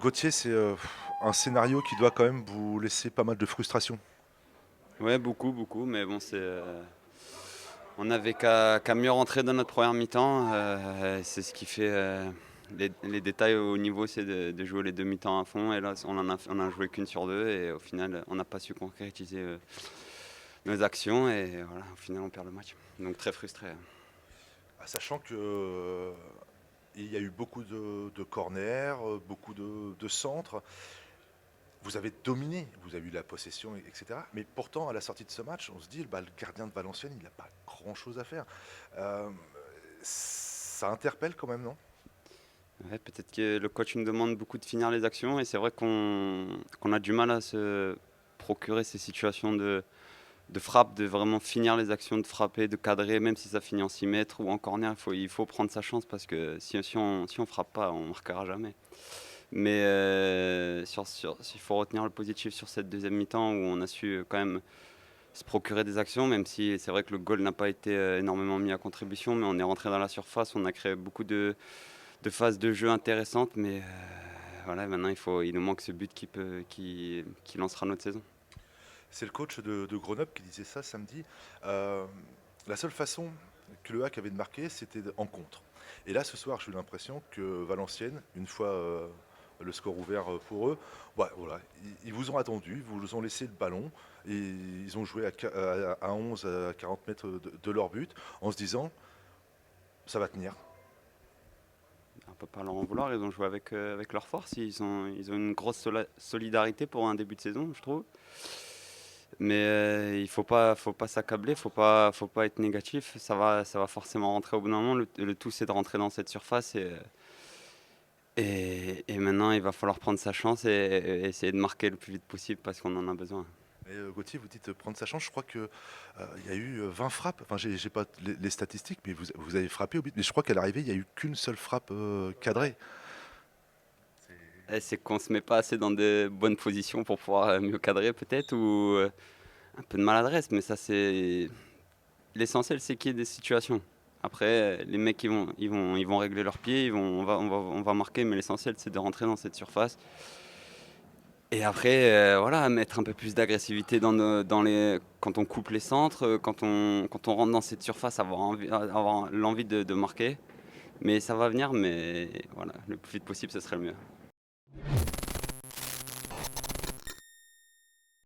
Gauthier, c'est un scénario qui doit quand même vous laisser pas mal de frustration. Ouais, beaucoup, beaucoup, mais bon, on n'avait qu'à mieux rentrer dans notre première mi-temps. C'est ce qui fait les détails au niveau, c'est de jouer les deux mi-temps à fond. Et là, on a joué qu'une sur deux, et au final, on n'a pas su concrétiser nos actions, et voilà, au final, on perd le match. Donc très frustré. Sachant que il y a eu beaucoup de corners, beaucoup de centres. Vous avez dominé, vous avez eu la possession, etc. Mais pourtant, à la sortie de ce match, on se dit, bah, le gardien de Valenciennes, il n'a pas grand-chose à faire. Euh, Ça interpelle quand même, non? Ouais, peut-être que le coach nous demande beaucoup de finir les actions, et c'est vrai qu'on a du mal à se procurer ces situations de frappe, de vraiment finir les actions, de frapper, de cadrer, même si ça finit en 6 mètres ou en corner, il faut prendre sa chance, parce que si on frappe pas, on marquera jamais. Mais s'il faut retenir le positif sur cette deuxième mi-temps, où on a su quand même se procurer des actions, même si c'est vrai que le goal n'a pas été énormément mis à contribution, mais on est rentré dans la surface, on a créé beaucoup de phases de jeu intéressantes, mais voilà, maintenant il nous manque ce but qui lancera notre saison. C'est le coach de Grenoble qui disait ça samedi. Euh, la seule façon que le HAC avait de marquer, c'était en contre. Et là, ce soir, j'ai eu l'impression que Valenciennes, une fois le score ouvert pour eux, ouais, voilà, ils vous ont attendu, ils vous ont laissé le ballon, et ils ont joué à 11, à 40 mètres de leur but, en se disant, ça va tenir. On ne peut pas leur en vouloir, ils ont joué avec leur force, ils ont une grosse solidarité pour un début de saison, je trouve. Mais il faut pas s'accabler, faut pas être négatif. Ça va forcément rentrer au bout d'un moment. Le tout, c'est de rentrer dans cette surface, et maintenant, il va falloir prendre sa chance et essayer de marquer le plus vite possible, parce qu'on en a besoin. Et Gauthier, vous dites prendre sa chance. Je crois que il y a eu 20 frappes. Enfin, j'ai pas les statistiques, mais vous avez frappé au but. Mais je crois qu'à l'arrivée, il n'y a eu qu'une seule frappe cadrée. Et c'est qu'on se met pas assez dans de bonnes positions pour pouvoir mieux cadrer, peut-être, ou un peu de maladresse. Mais ça, c'est l'essentiel, c'est qu'il y ait des situations. Après, les mecs, ils vont régler leurs pieds, on va marquer, mais l'essentiel, c'est de rentrer dans cette surface. Et après, voilà, mettre un peu plus d'agressivité quand on coupe les centres, quand on rentre dans cette surface, avoir l'envie de marquer. Mais ça va venir, mais voilà, le plus vite possible, ce serait le mieux.